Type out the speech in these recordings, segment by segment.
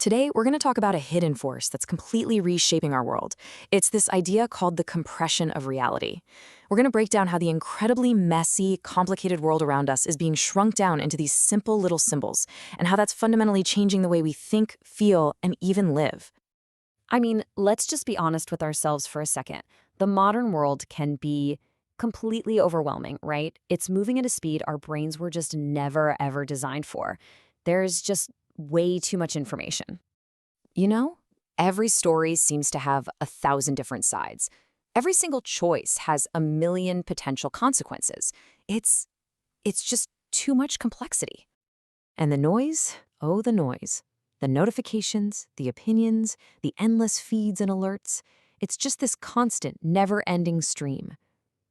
Today, we're going to talk about a hidden force that's completely reshaping our world. It's this idea called the compression of reality. We're going to break down how the incredibly messy, complicated world around us is being shrunk down into these simple little symbols, and how that's fundamentally changing the way we think, feel, and even live. I mean, let's just be honest with ourselves for a second. The modern world can be completely overwhelming, right? It's moving at a speed our brains were just never, ever designed for. There's just way too much information. You know, every story seems to have 1,000 different sides. Every single choice has a million potential consequences. It's just too much complexity. And the noise? Oh, the noise. The notifications, the opinions, the endless feeds and alerts. It's just this constant, never-ending stream.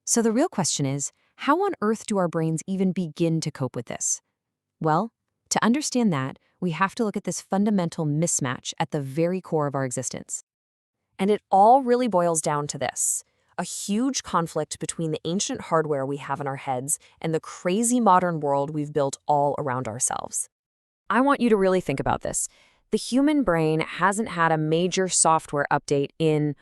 So the real question is, how on earth do our brains even begin to cope with this? Well, to understand that, we have to look at this fundamental mismatch at the very core of our existence. And it all really boils down to this: a huge conflict between the ancient hardware we have in our heads and the crazy modern world we've built all around ourselves. I want you to really think about this. The human brain hasn't had a major software update in,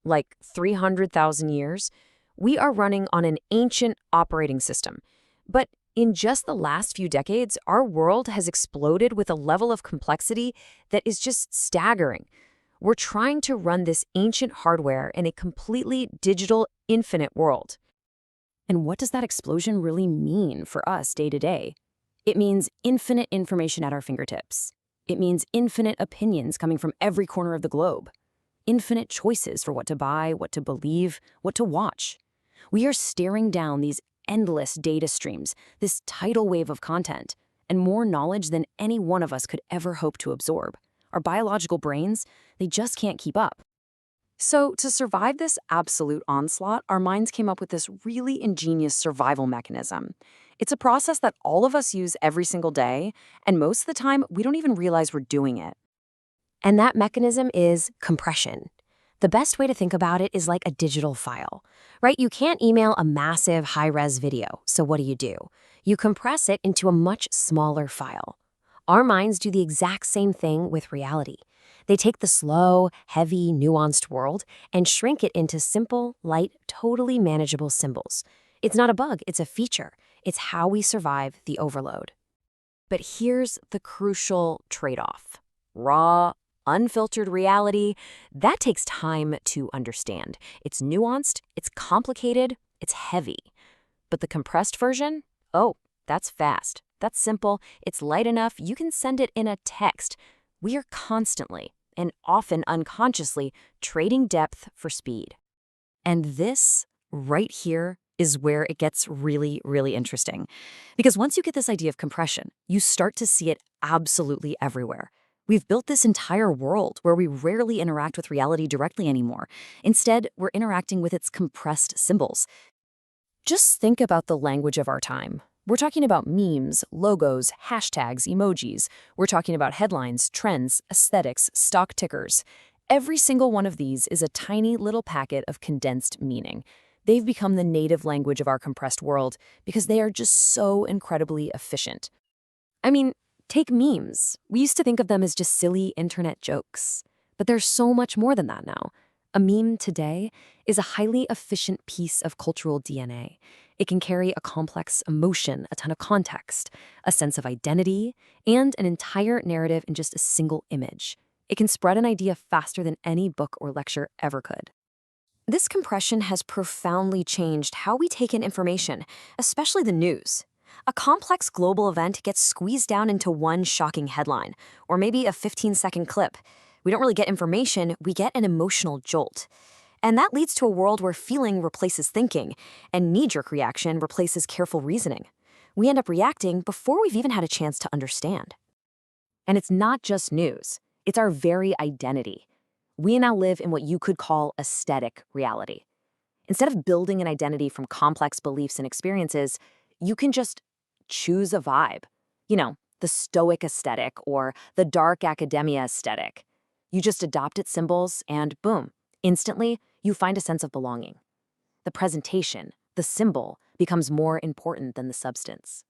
like 300,000 years? We are running on an ancient operating system. But in just the last few decades, our world has exploded with a level of complexity that is just staggering. We're trying to run this ancient hardware in a completely digital, infinite world. And what does that explosion really mean for us day to day? It means infinite information at our fingertips. It means infinite opinions coming from every corner of the globe. Infinite choices for what to buy, what to believe, what to watch. We are staring down these endless data streams, this tidal wave of content, and more knowledge than any one of us could ever hope to absorb. Our biological brains, they just can't keep up. So, to survive this absolute onslaught, our minds came up with this really ingenious survival mechanism. It's a process that all of us use every single day, and most of the time, we don't even realize we're doing it. And that mechanism is compression. The best way to think about it is like a digital file, right? You can't email a massive high-res video, so what do? You compress it into a much smaller file. Our minds do the exact same thing with reality. They take the slow, heavy, nuanced world and shrink it into simple, light, totally manageable symbols. It's not a bug, it's a feature. It's how we survive the overload. But here's the crucial trade-off. Raw, unfiltered reality, that takes time to understand. It's nuanced, it's complicated, it's heavy. But the compressed version? Oh, that's fast. That's simple. It's light enough. You can send it in a text. We are constantly, and often unconsciously, trading depth for speed. And this, right here, is where it gets really, really interesting. Because once you get this idea of compression, you start to see it absolutely everywhere. We've built this entire world where we rarely interact with reality directly anymore. Instead, we're interacting with its compressed symbols. Just think about the language of our time. We're talking about memes, logos, hashtags, emojis. We're talking about headlines, trends, aesthetics, stock tickers. Every single one of these is a tiny little packet of condensed meaning. They've become the native language of our compressed world because they are just so incredibly efficient. I mean, take memes. We used to think of them as just silly internet jokes. But there's so much more than that now. A meme today is a highly efficient piece of cultural DNA. It can carry a complex emotion, a ton of context, a sense of identity, and an entire narrative in just a single image. It can spread an idea faster than any book or lecture ever could. This compression has profoundly changed how we take in information, especially the news. A complex global event gets squeezed down into one shocking headline, or maybe a 15-second clip. We don't really get information, we get an emotional jolt. And that leads to a world where feeling replaces thinking, and knee-jerk reaction replaces careful reasoning. We end up reacting before we've even had a chance to understand. And it's not just news, it's our very identity. We now live in what you could call aesthetic reality. Instead of building an identity from complex beliefs and experiences, you can just choose a vibe. You know, the stoic aesthetic or the dark academia aesthetic. You just adopt its symbols and boom, instantly you find a sense of belonging. The presentation, the symbol, becomes more important than the substance.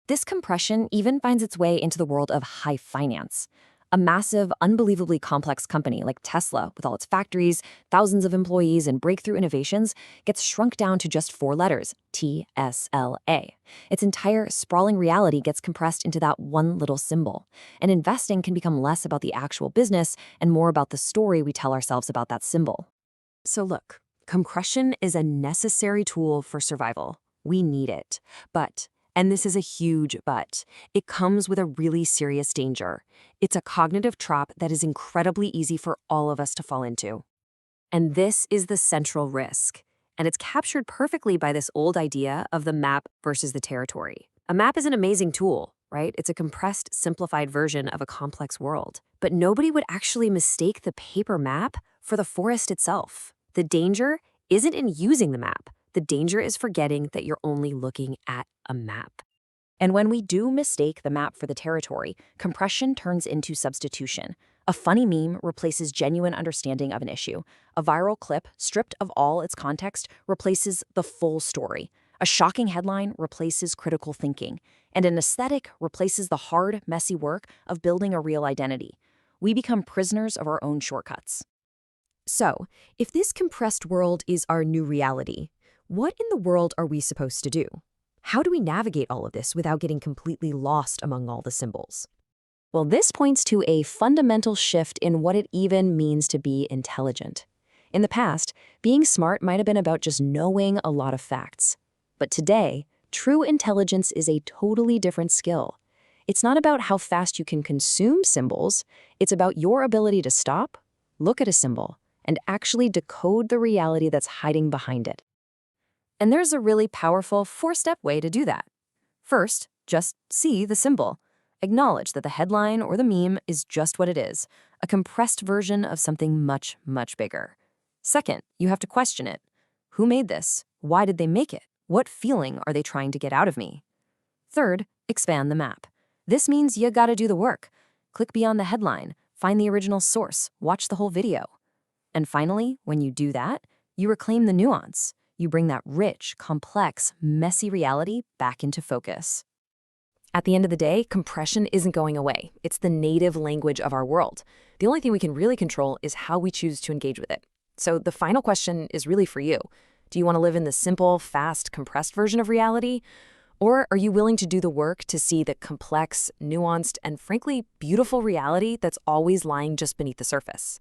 This compression even finds its way into the world of high finance. A massive, unbelievably complex company like Tesla, with all its factories, thousands of employees, and breakthrough innovations, gets shrunk down to just 4 letters, TSLA. Its entire sprawling reality gets compressed into that one little symbol. And investing can become less about the actual business and more about the story we tell ourselves about that symbol. So look, compression is a necessary tool for survival. We need it. But, and this is a huge but, it comes with a really serious danger. It's a cognitive trap that is incredibly easy for all of us to fall into. And this is the central risk. And it's captured perfectly by this old idea of the map versus the territory. A map is an amazing tool, right? It's a compressed, simplified version of a complex world. But nobody would actually mistake the paper map for the forest itself. The danger isn't in using the map. The danger is forgetting that you're only looking at a map. And when we do mistake the map for the territory, compression turns into substitution. A funny meme replaces genuine understanding of an issue. A viral clip, stripped of all its context, replaces the full story. A shocking headline replaces critical thinking. And an aesthetic replaces the hard, messy work of building a real identity. We become prisoners of our own shortcuts. So, if this compressed world is our new reality, what in the world are we supposed to do? How do we navigate all of this without getting completely lost among all the symbols? Well, this points to a fundamental shift in what it even means to be intelligent. In the past, being smart might have been about just knowing a lot of facts. But today, true intelligence is a totally different skill. It's not about how fast you can consume symbols, it's about your ability to stop, look at a symbol, and actually decode the reality that's hiding behind it. And there's a really powerful 4-step way to do that. First, just see the symbol. Acknowledge that the headline or the meme is just what it is, a compressed version of something much, much bigger. Second, you have to question it. Who made this? Why did they make it? What feeling are they trying to get out of me? Third, expand the map. This means you gotta do the work. Click beyond the headline, find the original source, watch the whole video. And finally, when you do that, you reclaim the nuance. You bring that rich, complex, messy reality back into focus. At the end of the day, compression isn't going away. It's the native language of our world. The only thing we can really control is how we choose to engage with it. So the final question is really for you. Do you want to live in the simple, fast, compressed version of reality? Or are you willing to do the work to see the complex, nuanced, and frankly, beautiful reality that's always lying just beneath the surface?